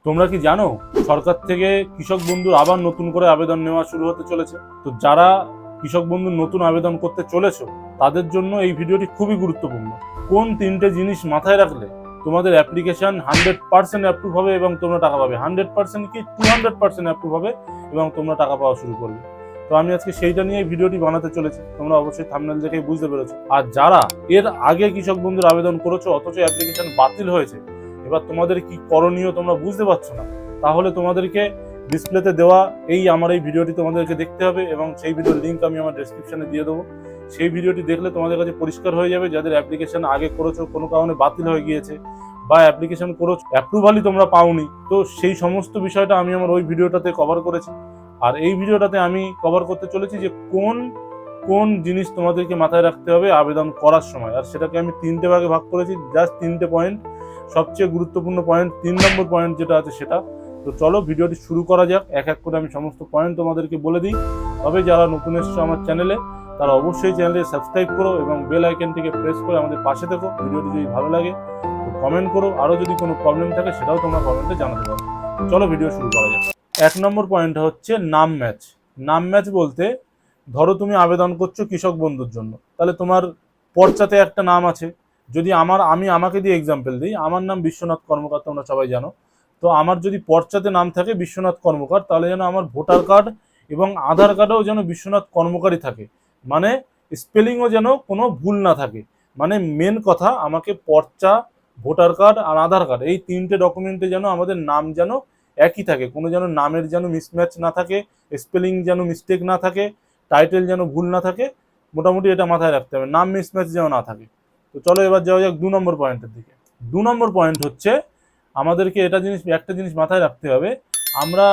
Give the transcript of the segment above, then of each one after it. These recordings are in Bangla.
তোমরা কি জানো সরকার থেকে কৃষক বন্ধুর আবার নতুন করে আবেদন নেওয়া শুরু হতে চলেছে? তো যারা কৃষক বন্ধুর নতুন আবেদন করতে চলেছো তাদের জন্য এই ভিডিওটি খুবই গুরুত্বপূর্ণ। কোন তিনটে জিনিস মাথায় রাখলে তোমাদের অ্যাপ্লিকেশন 100% অ্যাপ্রুভ হবে এবং তোমরা টাকা পাবে? 100% কি 200% অ্যাপ্রুভ হবে এবং তোমরা টাকা পাওয়া শুরু করবে। তো আমি আজকে সেইটা নিয়ে ভিডিওটি বানাতে চলেছি। তোমরা অবশ্যই থাম্বনেল দেখেই বুঝতে পেরেছো। আর যারা এর আগে কৃষক বন্ধুর আবেদন করেছো অথচ অ্যাপ্লিকেশন বাতিল হয়েছে, এবার তোমাদের কি করণীয় তোমরা বুঝতে পারছো না, তাহলে তোমাদেরকে ডিসপ্লেতে দেওয়া আমার এই ভিডিওটি তোমাদেরকে দেখতে হবে এবং সেই ভিডিওর লিঙ্ক আমি আমার ডেসক্রিপশনে দিয়ে দেবো। সেই ভিডিওটি দেখলে তোমাদের কাছে পরিষ্কার হয়ে যাবে যাদের অ্যাপ্লিকেশন আগে করেছো কোনো কারণে বাতিল হয়ে গিয়েছে বা অ্যাপ্লিকেশন করেছো অ্যাপ্রুভালই তোমরা পাওনি, তো সেই সমস্ত বিষয়টা আমি আমার ওই ভিডিওটাতে কভার করেছি। আর এই ভিডিওটাতে আমি কভার করতে চলেছি যে কোন কোন জিনিস তোমাদেরকে মাথায় রাখতে হবে আবেদন করার সময়। আর সেটাকে আমি তিনটে ভাগে ভাগ করেছি, জাস্ট তিনটে পয়েন্ট। সবচেয়ে গুরুত্বপূর্ণ পয়েন্ট 3 নম্বর পয়েন্ট যেটা আছে সেটা। তো চলো ভিডিওটি শুরু করা যাক। এক এক করে আমি সমস্ত পয়েন্ট তোমাদেরকে বলে দিই। তবে যারা নতুন এসছো আমার চ্যানেলে তারা অবশ্যই চ্যানেলটি সাবস্ক্রাইব করো এবং বেল আইকনটিকে প্রেস করে আমাদের পাশে থেকো। ভিডিওটি যদি ভালো লাগে তো কমেন্ট করো, আরও যদি কোনো প্রবলেম থাকে সেটাও তোমরা কমেন্টে জানাতে পারো। চলো ভিডিও শুরু করা যাক। 1 নম্বর পয়েন্ট হচ্ছে নাম ম্যাচ। নাম ম্যাচ বলতে, ধরো তুমি আবেদন করছো কৃষক বন্ধুর জন্য, তাহলে তোমার পর্চাতে একটা নাম আছে। যদি আমি আমাকে দিয়ে এক্সাম্পল দিই, আমার নাম বিশ্বনাথ কর্মকার, তোমরা সবাই জানো। তো আমার যদি পর্চাতে নাম থাকে বিশ্বনাথ কর্মকার, তাহলে যেন আমার ভোটার কার্ড এবং আধার কার্ডেও যেন বিশ্বনাথ কর্মকারই থাকে, মানে স্পেলিংও যেন কোনো ভুল না থাকে। মানে মেন কথা, আমাকে পর্চা, ভোটার কার্ড আর আধার কার্ড এই তিনটে ডকুমেন্টে যেন আমাদের নাম যেন একই থাকে, কোনো যেন নামের যেন মিসম্যাচ না থাকে, স্পেলিং যেন মিস্টেক না থাকে, টাইটেল যেন ভুল না থাকে। মোটামুটি এটা মাথায় রাখতে হবে, নাম মিসম্যাচ যেন না থাকে। তো চলো এবার যাওয়া যাক 2 নম্বর পয়েন্টের দিকে। 2 নম্বর পয়েন্ট হচ্ছে আমাদেরকে একটা জিনিস মাথায় রাখতে হবে। আমরা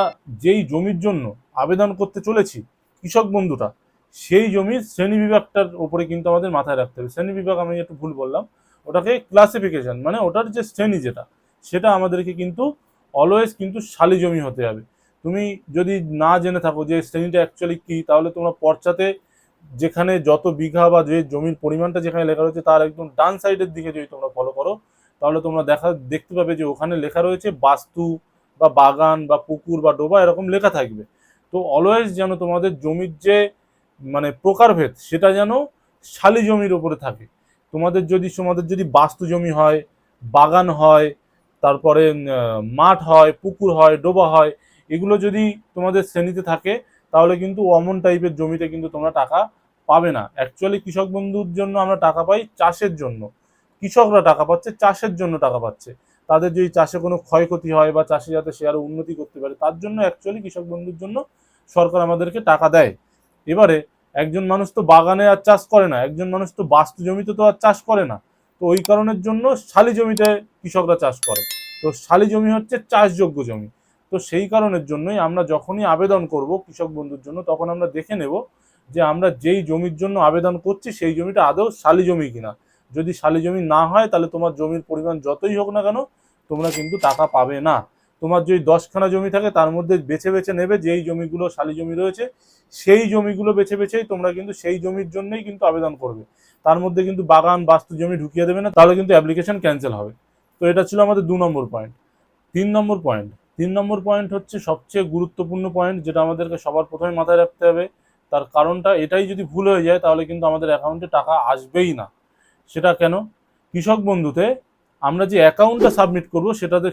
যেই জমির জন্য আবেদন করতে চলেছি কৃষক বন্ধুটা, সেই জমির শ্রেণী বিভাগটার উপরে কিন্তু আমাদের মাথায় রাখতে হবে। শ্রেণী বিভাগ আমি একটু ভুল বললাম, ওটাকে ক্লাসিফিকেশন, মানে ওটার যে শ্রেণী সেটা আমাদেরকে কিন্তু অলওয়েজ কিন্তু শালি জমি হতে হবে। তুমি যদি না জেনে থাকো যে শ্রেণীটা অ্যাকচুয়ালি কি, তাহলে তোমরা পর্চাতে যেখানে যত বিঘা বা যে জমির পরিমাণটা যেখানে লেখা রয়েছে তার একদম ডান সাইডের দিকে যদি তোমরা ফলো করো, তাহলে তোমরা দেখতে পাবে যে ওখানে লেখা রয়েছে বাস্তু বা বাগান বা পুকুর বা ডোবা, এরকম লেখা থাকবে। তো অলওয়েজ যেন তোমাদের জমির যে মানে প্রকারভেদ সেটা যেন শালি জমির ওপরে থাকে। তোমাদের যদি বাস্তু জমি হয়, বাগান হয়, তারপরে মাঠ হয়, পুকুর হয়, ডোবা হয়, এগুলো যদি তোমাদের শ্রেণীতে থাকে, তাহলে কিন্তু অমন টাইপের জমিতে কিন্তু তোমরা টাকা পাবে না। অ্যাকচুয়ালি কৃষক বন্ধুর জন্য আমরা টাকা পাই চাষের জন্য, কৃষকরা টাকা পাচ্ছে চাষের জন্য টাকা পাচ্ছে। তাদের যদি চাষে কোনো ক্ষয়ক্ষতি হয় বা চাষে যাতে সে আরো উন্নতি করতে পারে, তার জন্য অ্যাকচুয়ালি কৃষক বন্ধুর জন্য সরকার আমাদেরকে টাকা দেয়। এবারে একজন মানুষ তো বাগানে আর চাষ করে না, একজন মানুষ তো বাস্তু জমিতে তো আর চাষ করে না। তো ওই কারণের জন্য শালি জমিতে কৃষকরা চাষ করে। তো শালি জমি হচ্ছে চাষযোগ্য জমি। তো সেই কারণের জন্যই আমরা যখনই আবেদন করব কৃষক বন্ধুর জন্য, তখন আমরা দেখে নেব যে আমরা যেই জমির জন্য আবেদন করছি সেই জমিটা আদৌ শালি জমি কিনা। যদি শালি জমি না হয়, তাহলে তোমার জমির পরিমাণ যতই হোক না কেন তোমরা কিন্তু টাকা পাবে না। তোমার যদি 10খানা জমি থাকে, তার মধ্যে বেছে বেছে নেবে যেই জমিগুলো শালি জমি রয়েছে, সেই জমিগুলো বেছে বেছেই তোমরা কিন্তু সেই জমির জন্যই কিন্তু আবেদন করবে। তার মধ্যে কিন্তু বাগান বাস্তু জমি ঢুকিয়ে দেবে না, তাহলে কিন্তু অ্যাপ্লিকেশন ক্যান্সেল হবে। তো এটা ছিল আমাদের 2 নম্বর পয়েন্ট। 3 নম্বর পয়েন্ট, 3 নম্বর পয়েন্ট হচ্ছে সবচেয়ে গুরুত্বপূর্ণ পয়েন্ট, যেটা আমাদেরকে সবার প্রথমে মাথায় রাখতে হবে। তার কারণটা এটাই, যদি ভুল হয়ে যায় তাহলে কিন্তু আমাদের অ্যাকাউন্টে টাকা আসবেই না। সেটা কেন? কৃষক বন্ধুতে আমরা যে অ্যাকাউন্টটা সাবমিট করবো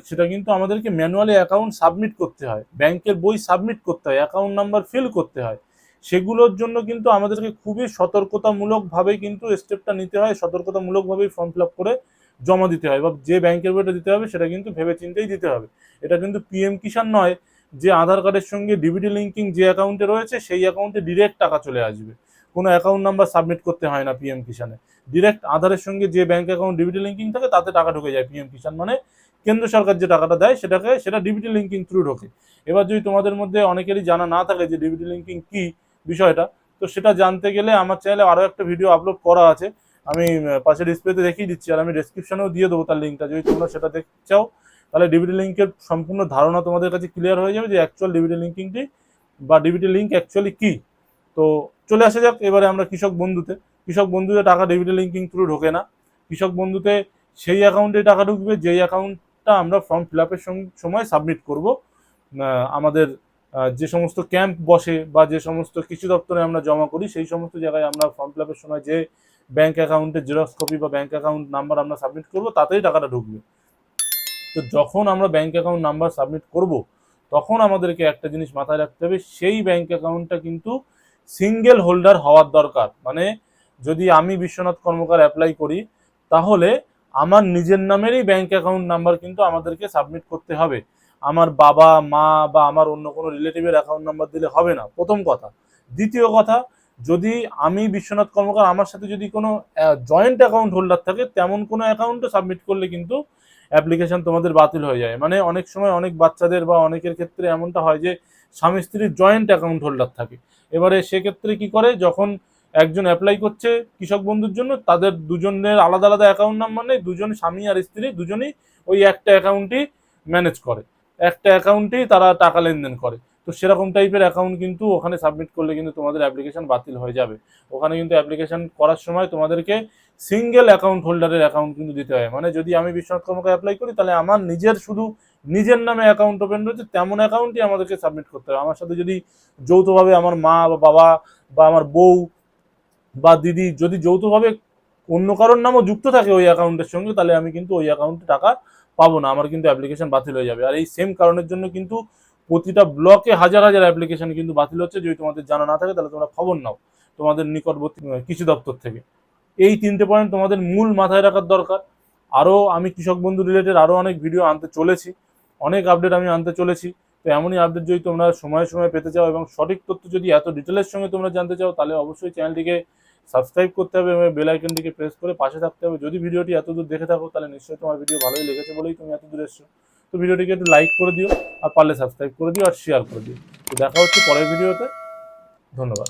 সেটা কিন্তু আমাদেরকে ম্যানুয়ালি অ্যাকাউন্ট সাবমিট করতে হয়, ব্যাংকের বই সাবমিট করতে হয়, অ্যাকাউন্ট নাম্বার ফিল করতে হয়। সেগুলোর জন্য কিন্তু আমাদেরকে খুবই সতর্কতামূলকভাবে কিন্তু স্টেপটা নিতে হয়, সতর্কতামূলকভাবেই ফর্ম ফিল আপ করে জমা দিতে হয়, বা যে ব্যাংকের বইটা দিতে হবে সেটা কিন্তু ভেবে চিন্তেই দিতে হবে। এটা কিন্তু পিএম কিষাণ নয় যে আধার কার্ডের সঙ্গে ডিবিটি লিঙ্কিং যে অ্যাকাউন্টে রয়েছে সেই অ্যাকাউন্টে ডিরেক্ট টাকা চলে আসবে। কোনো অ্যাকাউন্ট নাম্বার সাবমিট করতে হয় না পিএম কিষাণে। ডিরেক্ট আধারের সঙ্গে যে ব্যাংক অ্যাকাউন্ট ডিবিটি লিঙ্কিং থাকে তাতে টাকা ঢুকে যায় পিএম কিষাণ, মানে কেন্দ্র সরকার যে টাকাটা দেয় সেটা ডিবিটি লিঙ্কিং থ্রু ঢোকে। এবার যদি তোমাদের মধ্যে অনেকেরই জানা না থাকে যে ডিবিটি লিঙ্কিং কি বিষয়টা, তো সেটা জানতে গেলে আমার চ্যানেলে আরও একটা ভিডিও আপলোড করা আছে, আমি পাশে ডিসপ্লেতে দেখিয়ে দিচ্ছি, আর আমি ডেসক্রিপশনেও দিয়ে দেবো তার লিঙ্কটা। যদি তোমরা সেটা দেখতে চাও, তাহলে ডিবিটি লিঙ্কের সম্পূর্ণ ধারণা তোমাদের কাছে ক্লিয়ার হয়ে যাবে যে অ্যাকচুয়াল ডিবিটি লিঙ্কিংটি বা ডিবিটি লিঙ্ক অ্যাকচুয়ালি কি। তো চলে আসা যাক এবারে আমরা কৃষক বন্ধুতে। কৃষক বন্ধুতে টাকা ডিবিটি লিঙ্কিং থ্রু ঢোকে না। কৃষক বন্ধুতে সেই অ্যাকাউন্টে টাকা ঢুকবে যেই অ্যাকাউন্ট আপডেটটা আমরা ফর্ম ফিল আপের সময় সাবমিট করব। আমাদের যে সমস্ত ক্যাম্প বসে বা যে সমস্ত কৃষি দপ্তরে আমরা জমা করি সেই সমস্ত জায়গায় আমরা ফর্ম ফিল আপের সময় যে ব্যাঙ্ক অ্যাকাউন্টের জেরক্স কপি বা ব্যাঙ্ক অ্যাকাউন্ট নাম্বার আমরা সাবমিট করব তাতেই টাকাটা ঢুকবে। তো যখন আমরা ব্যাঙ্ক অ্যাকাউন্ট নাম্বার সাবমিট করব তখন আমাদেরকে একটা জিনিস মাথায় রাখতে হবে, সেই ব্যাঙ্ক অ্যাকাউন্টটা কিন্তু সিঙ্গেল হোল্ডার হওয়ার দরকার। মানে যদি আমি বিশ্বনাথ কর্মকার অ্যাপ্লাই করি তাহলে আমার নিজের নামেরই ব্যাঙ্ক অ্যাকাউন্ট নাম্বার কিন্তু আমাদেরকে সাবমিট করতে হবে। আমার বাবা মা বা আমার অন্য কোনো রিলেটিভের অ্যাকাউন্ট নাম্বার দিলে হবে না, প্রথম কথা। দ্বিতীয় কথা, যদি আমি বিশ্বনাথ কর্মকার আমার সাথে যদি কোনো জয়েন্ট অ্যাকাউন্ট হোল্ডার থাকে তেমন কোনো অ্যাকাউন্টে সাবমিট করলে কিন্তু অ্যাপ্লিকেশন তোমাদের বাতিল হয়ে যায়। মানে অনেক সময় অনেক বাচ্চাদের বা অনেকের ক্ষেত্রে এমনটা হয় যে স্বামী স্ত্রীর জয়েন্ট অ্যাকাউন্ট হোল্ডার থাকে। এবারে সেক্ষেত্রে কি করে, যখন একজন অ্যাপ্লাই করছে কৃষক বন্ধুর জন্য, তাদের দুজনের আলাদা আলাদা অ্যাকাউন্ট নাম্বার নেই, দুজন স্বামী আর স্ত্রী দুজনেই ওই একটা অ্যাকাউন্টই ম্যানেজ করে, একটা অ্যাকাউন্টেই তারা টাকা লেনদেন করে। তো সেরকম টাইপের অ্যাকাউন্ট কিন্তু ওখানে সাবমিট করলে কিন্তু তোমাদের অ্যাপ্লিকেশন বাতিল হয়ে যাবে। ওখানে কিন্তু অ্যাপ্লিকেশন করার সময় তোমাদেরকে সিঙ্গেল অ্যাকাউন্ট হোল্ডারের অ্যাকাউন্ট কিন্তু দিতে হয়। মানে যদি আমি বিশ্বনাথ কর্মকার অ্যাপ্লাই করি তাহলে আমার নিজের শুধু নিজের নামে অ্যাকাউন্ট ওপেন রয়েছে তেমন অ্যাকাউন্টই আমাদেরকে সাবমিট করতে হবে। আমার সাথে যদি যৌথভাবে আমার মা বা বাবা বা আমার বউ বা দিদি যদি যৌথভাবে অন্য কারোর নামও যুক্ত থাকে ওই অ্যাকাউন্টের সঙ্গে, তাহলে আমি কিন্তু ওই অ্যাকাউন্টে টাকা পাবো না, আমার কিন্তু অ্যাপ্লিকেশন বাতিল হয়ে যাবে। আর এই সেম কারণের জন্য কিন্তু প্রতিটা ব্লকে হাজার হাজার অ্যাপ্লিকেশন কিন্তু বাতিল হচ্ছে। যদি তোমাদের জানা না থাকে তাহলে তোমরা খবর নাও তোমাদের নিকটবর্তী কৃষি দপ্তর থেকে। এই তিনটে পয়েন্ট তোমাদের মূল মাথায় রাখার দরকার। আরও আমি কৃষক বন্ধু রিলেটেড আরও অনেক ভিডিও আনতে চলেছি, অনেক আপডেট আমি আনতে চলেছি। তো এমনই আপডেট যদি তোমরা সময়ে সময়ে পেতে চাও এবং সঠিক তথ্য যদি এত ডিটেলের সঙ্গে তোমরা জানতে চাও তাহলে অবশ্যই চ্যানেলটিকে সাবস্ক্রাইব করতে হবে এবং বেল আইকনটিকে প্রেস করে পাশে থাকতে হবে। যদি ভিডিওটি এতদূর দেখে থাকো তাহলে নিশ্চয়ই তোমার ভিডিও ভালোই লেগেছে বলেই তুমি এতদূর এসছো। তো ভিডিওটিকে একটু লাইক করে দিও, আর পারলে সাবস্ক্রাইব করে দিও আর শেয়ার করে দিও। তো দেখা হচ্ছে পরের ভিডিওতে। ধন্যবাদ।